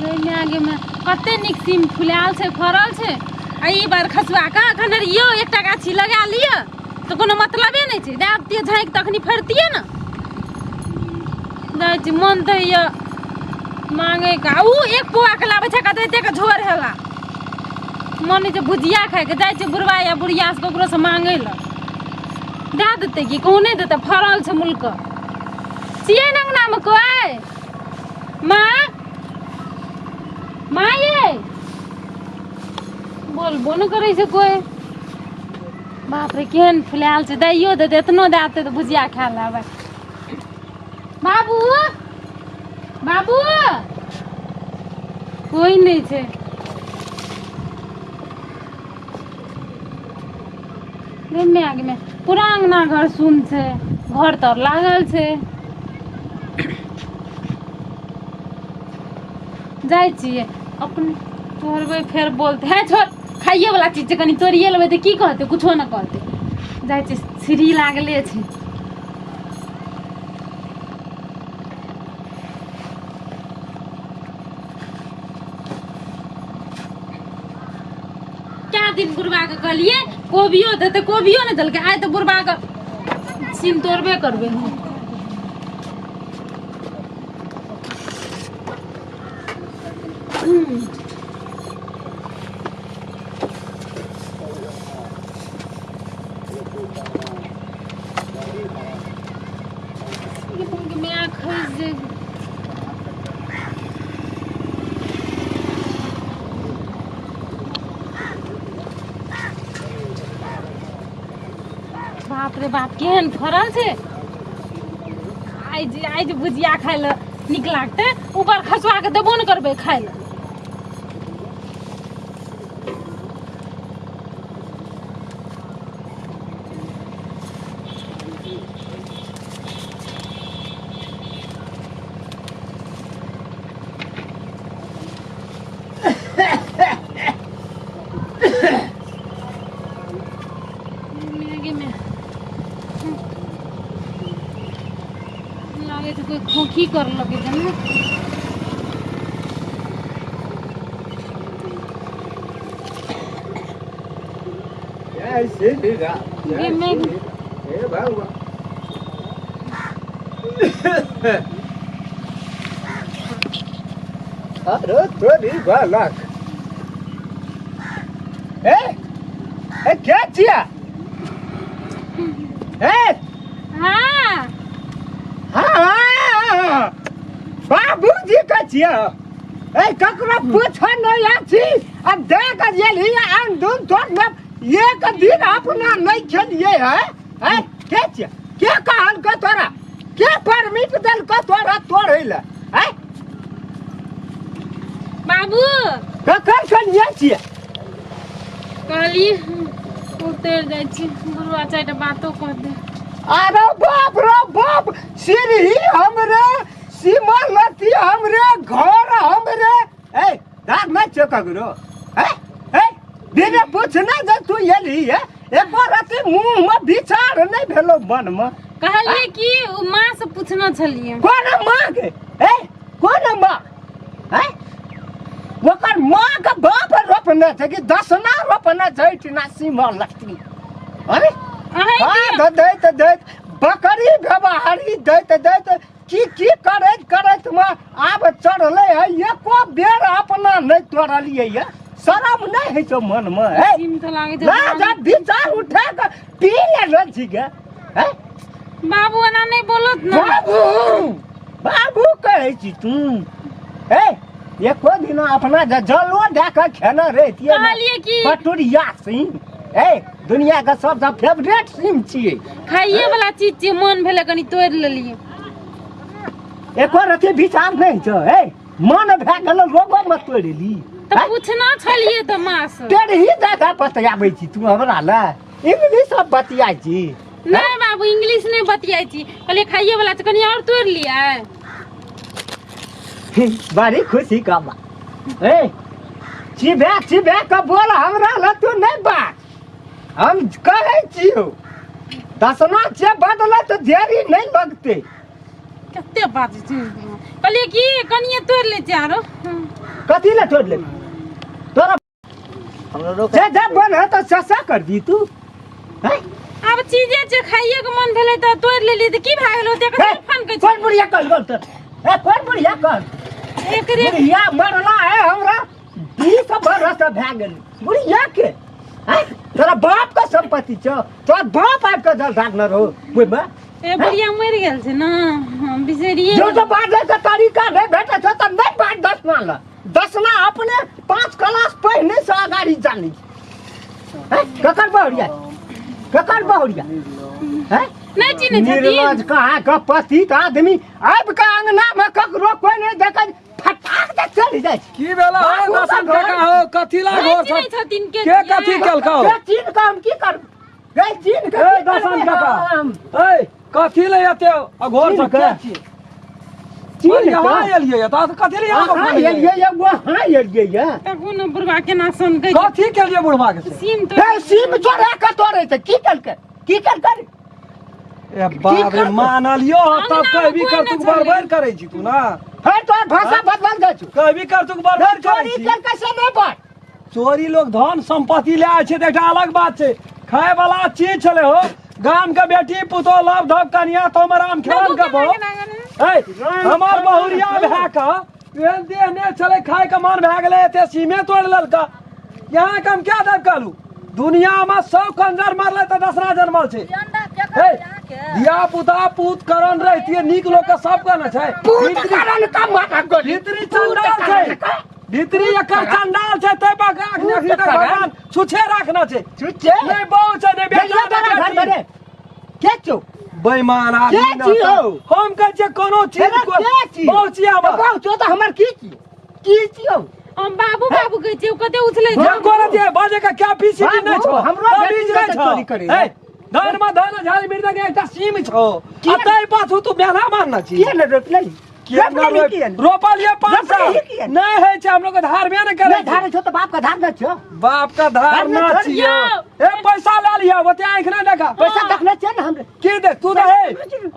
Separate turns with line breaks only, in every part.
में आगे में कते निक सीम फुलाल छे फरल छे आ ई बार खसवा का अखन रियो एकटा गाछी लगा लियो तो कोनो मतलबे नहीं छे दे दिए झाइक तखनी फरतिए ना दै छी मन त ये मांगे का ऊ एक पोआ के लाबे छे कते के झोर हेला मन जे भुजिया खाए के जाय छे बुढ़वा या बुढ़िया से ककरो से मांगे ल दे देते कि कोने देते फरल छे मुल्क छिए नंगना में कोई माँ ये बोलबो न करे से कोई बाप रे केहन फुलाल छे दैयो दे एतनो देते तो भुजिया खा लेबै बाबू बाबू कोई नहीं छे में आगे में पूरा अंगना घर सुन छे घर तर लागल छे जाय छिए अपन तोड़बै फेर बोलते है छोड़ खाइए वाला चीज कनी तोड़िए लेबै त की कहते कुछो न कहते जाय छी सीढ़ी लागले छे क्या दिन बुढ़वा के कहलिए कोबियो देते कोबियो न देलके आइ त बुढ़वा के सीम तोड़बे करबे बाप रे बाप केहन फरल छे आइ भुजिया खाय ल निक लागते ऊपर खसवा के देबो न करबे खाय ल कोई खोखी कर लगे जन
ऐसे देगा
ये मैं
ए बाबू अरे थोड़ी बालक ए क्या किया
हाँ
हाँ बाबूजी का छिया ए ककरा पूछ नहीं आछी अब देख जेली आंदून तोड़ में एक दिन अपना नहीं खेलिए है के छिया के कहल का तोरा के परमिट दल का तोरा तोड़े ले है
बाबू
ककर खेलिए छिया
कहली उतर जाय छी गुरुआ चाटा बातो कह दे
अरे बाप रे बाप सीढ़ी हमरे सीमा लती हमरे घर हमरे ए दाग में चका गुरु ए बिना पूछना जे तू एली है एक बार राती मुंह में विचार नहीं भेलो मन में
कहलिए कि माँ से पूछना छलिए
कौन माँ के कौन माँ ओकर माँ का बाप रोपना थे कि दसना रोपना छै ना सीमा लती अरे हाँ दे बकरी व्यवहारी दे की करत में आब चढ़ले है एको बेर अपना नहीं तोड़लिए है शरम नहीं है तो मन में है ना जब विचार उठा के पी ले छी गे
बाबू एना नहीं बोलत ना
बाबू कहै छी तू एको दिन अपना जलो दे के खेना रहतिए
कहलिए कि
पटुरिया सिंह दुनिया का सबसे फेवरेट सिम छिए
खाइए वाला चीज छिए मन भेले कनी तोड़ लेलिए
एको रति विचार नहीं छ मन भए गेल रोगो में तोड़ली
त पूछना छलिए त माँ से
तेरे ही जगह बतियाबै छी तू हमरा ला इंग्लिश सब बतियाई छी
नहीं बाबू इंग्लिश नहीं बतियाई छी कहलिए खाइए वाला त कनी और तोड़ लिया
बड़ी खुशी का बात चिबे का बोल हमरा ला तू नहीं बात हम कहै छियो दसना से बदला तो देरी नहीं लगते
कते बात कहलिए कि कनिए तोड़ ले चारो
कथी ला तोड़ ले तोरा हमरा रोक जे जब बन है तो ससा कर दी तू हैं
अब चीजे जे खाइए के मन भेले त तोड़ लेली त की भा गेलो देख फोन के
कौन बुढ़िया कर गल त ए कौन बुढ़िया कर
एकरे
बुढ़िया मरला है हमरा 20 बरस भा गेल बुढ़िया के हैं तोरा बाप का संपत्ति छ तोर बाप आब के जल डाकनर हो बुझ में
ए बुढ़िया मर गेल छै ना हम बिसरिए
जो बांटे का तरीका नहीं भेटे छ त नहीं बांट दसना ला दसना अपने 5 क्लास पढ़ने से आगाड़ी जानी है ककर बहुरिया है
नहीं चिन्हे छथि
निर्लज कहाँ का पतित आदमी अब का अंगना में ककरो कोई नहीं देख फटाक दे चल जाए
की बेला हो दसन काका हो कथी ला
नहीं
घर
चिन्हे
सब
छथिन के
के कथी केलका हो
के चीन का हम की कर गई चीन का
ए दसन काका ए कथी ले आते अघोर सब के चीन यहाँ एलिए त कथी ले यहाँ
ये वो हां ये
तको न बुढ़वा के ना सुन गई
कथी के लिए बुढ़वा के
सीम तो
ए सीम चोरा का तोरे त की कर
ए बाप रे मानलियो तब कहबी कर तू बरबर करै छी तू ना
है तो भाषा बदल दे छु
कहबी कर तू बरबर करै
चोरी
छी
कर कैसे नहीं पर
चोरी लोग धन संपत्ति ले आए छे त एकटा अलग बात छे खाए वाला चीज छले हो गाम के बेटी पुतो लव धप कनिया तोमर आम खेलन के बो ए हमार बहुरिया भए का एहन देह ने चले खाए के मन भए गेले एते सीमे तोड़ ललका यहाँ के हम क्या दब कालू दुनिया में सब कंजर मारले त दसरा जन्मल छे दिया पुता पूत करन रहतिए नीक लोग के सब का न छै
पूत कारण का माथा को
भीतरी चंडाल छै भीतरी एकर चंडाल छै तै बा आँख नखी तक भगवान छुछे राखना छै
छुछे
नहीं बहु छै नहीं बेटा
घर में के चो
बेईमान आदमी
के छी हो
हम कह छै कोनो चीज को बहुत छी हम
बहुत चो तो हमर की छी हो
हम बाबू कहै छै कते उछले
जे कोन जे बाजे का क्या पीसी नहीं छो
हमरो
बीज नहीं
चोरी
छो
करे
धन में धन झाड़ी मिर्दा के एकटा सीम छो अतै पाछू तू बेना मानना छी
के न रोपले
रोपल ये 5 साल नहीं है छै हम लोग धार में न करे
धार छो तो बाप का धार न छो
बाप का धार न छियो ए पैसा ले लिया ओते आंख न देखा
पैसा देखने छै न हमरे
की दे तू दे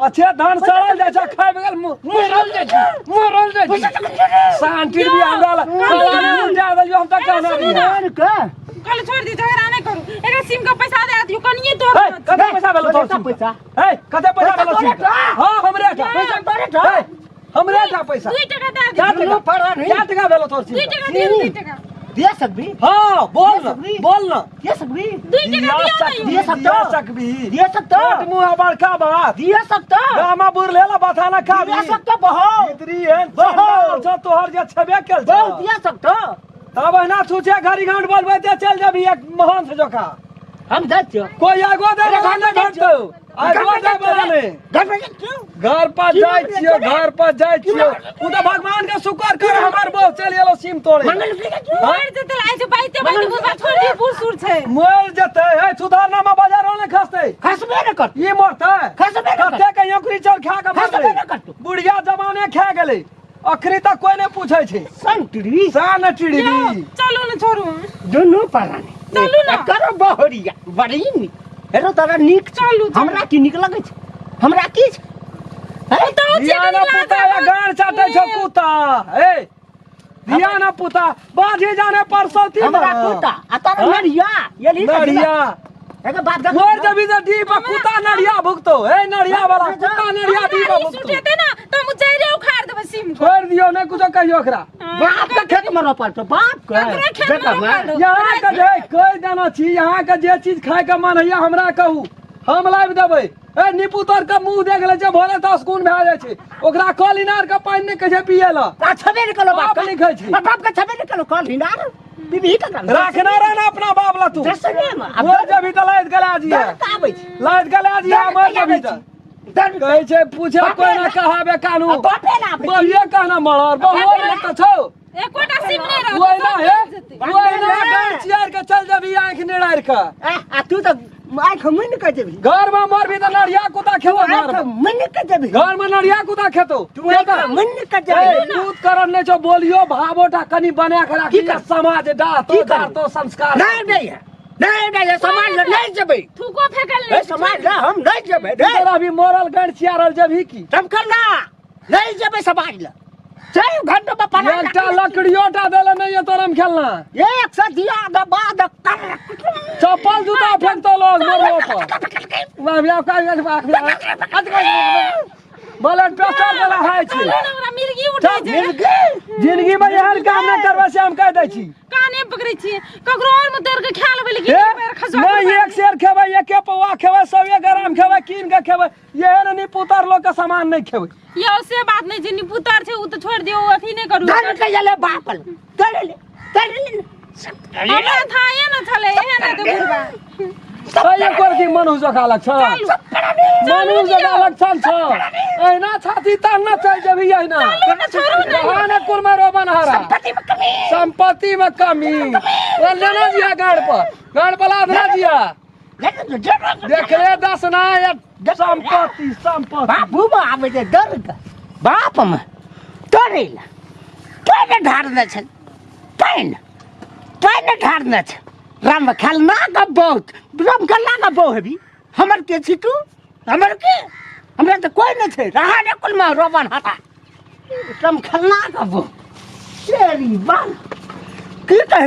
अच्छे धान सड़ल जाय छै खाय बगल मोरल जाय छै शांति भी हमरा ला जा दे हम तक कहना नहीं
कल छोड़ दी झगड़ा नहीं करू एका सिम का पैसा दे दियो कनिए तोड़
कते पैसा भेलो तोर पैसा ए कते पैसा भेलो हां हमरे का
पैसा तोरे
हमरे का पैसा
2 टका दे
क्या
दियो
क्या टका भेलो तोर
2 टका दियो 2 टका
दे सकबी
हां बोल ना
दे सकबी
2 टका दियो
दे सकबी
दे सकतो
छोट मुंह बड़का बात
दे सकतो
गामा बुर लेला बताना का
दे सकतो बहुत
इतरी है बहुत तोहर जे छबे केल
बहुत दे सकतो
तब ना छूचे घड़ी घाट बोलबे ते चल जबी एक महान से जोका
हम जात
कोई आगो दे घाटे घाटतो आगो दे बोलाने घर पर जाय छियो उ त भगवान के शुक्र कर हमर बो चल एलो सीम तोड़े
मर जते लाइ छै बाइते बुढ़वा छोड़ दी बूढ़ सूर छै
मर जते है सुधारना में बाजार ने खसते
खसबे न कर
ई मरते
खसबे न
कते के योकरी चल खा के
खसबे न कर
बुढ़िया जमाने खा गेले अखरी तक कोई नहीं पूछे छे
संतरी
सानटड़ी
चलो न छोड़ू
दुनु पराने
चलू ना।
कर बहरिया बड़ी नी हेरो तोरा नीक
चलू
हमरा की नीक लगै छै हमरा की छै
दिया ना पुता या गान चाटे छ कुत्ता ए दिया ना पुता बाजे जाने परसौती
हमरा कुत्ता आ तोरा नरिया ये ली
नड़िया
एके बात कर
मोर जबी जे डी पर कुत्ता नड़िया भुगतो ए नड़िया वाला कुत्ता नड़िया डी पर भुगतो
सुटेते ना तो हम चाहे उखाड़ देबे सिम को
छोड़ दियो ने कुछ कहियो ओकरा
बाप के खेत में रोपल तो बाप के
ओकरा खेत में
बेटा
रोपल
मैं
दो।
यहाँ के जे कह देना छी यहाँ के जे चीज खाए के मन हैया हमरा कहू हम लाइव देबै ए नीपू तोर के मुंह देख ले जे भोरे 10 गुण भए जाय छै ओकरा कल इनार के पानी ने कहे पिए ला
आ छबे न कलो बाप
बाप लिखै छै
बाप के छबे न कलो कल हिनार बीबी का
राखना रहना अपना बाप ला तू
दसने में अब
वो जबी त लाइट गला जिया
आबै छै
लाइट गला जिया मर जबी त
दर
कहै छै पूछे कोई ना कहाबे कानू
बापे ना आबै
बोलिए कहना मरर बहुर में त छौ
एकोटा सिम नहीं रह
कोई ना है कोई ना गाड़ चियार के चल जबी आंख निड़ार का
आ तू तो आँख मुन कर देबी
घर में मर भी त नड़िया कुत्ता खेबो
आँख
घर में
मुन कर देबी
घर में नड़िया कुत्ता खेतो
तू आँख मुन कर देबी
दूध करन ने जो बोलियो भावोटा कनी बना के राखी
की कर?
समाज डातो
की कर?
डातो संस्कार
नहीं नहीं है नहीं समाज नहीं जेबे
थूको फेकल
ए समाज ला हम नहीं जेबे
तेरा भी मोरल गण चियारल जब ही की
तुम कर ना नहीं जेबे समाज ला चार घंटे में पढ़ा
एकटा लकड़ियोटा देले नहीं है तोरम खेलना
एक से दिया द बाद
चप्पल जूता फेंकतो लोग मरो पर बोले प्रेशर वाला है छी
हमरा मिर्गी उठै छै
जिंदगी में यार काम न करबे से हम कह दै छी
काने पकड़ै छी ककरो और में दर के खा लेबै लेकिन पैर खसवा
नहीं एक शेर खेबै एके पौवा खेबै 100 ग्राम खेबै कीन के खेबै ये नहीं पुतर लोग के सामान नहीं खेबै
यो से बात नहीं छै निपुतर छै उ त छोड़ दियो अथी नहीं करू
धन के ले बापल चल
हमरा था ये न छले एहन त बुढ़बा
सही कर की मनु जका लक्षण मनु जका लक्षण छ एना छाती तान चल जेबी एना बहाने कुरमा रो बनहरा संपत्ति में कमी ये लेना दिया गाड़ पर लादना दिया देख ले 10 ना संपत्ति
बाबू में आवे दे डर का बाप में डरेला तोने ढारना छ तोने ढारना छ राम खेलना का बहुत राम खेलना का बहु है भी हमर के छी तू हमर के हमरा तो कोई नहीं थे रहा ने कुल में रोबन हटा राम खेलना का बहु तेरी बाल की कह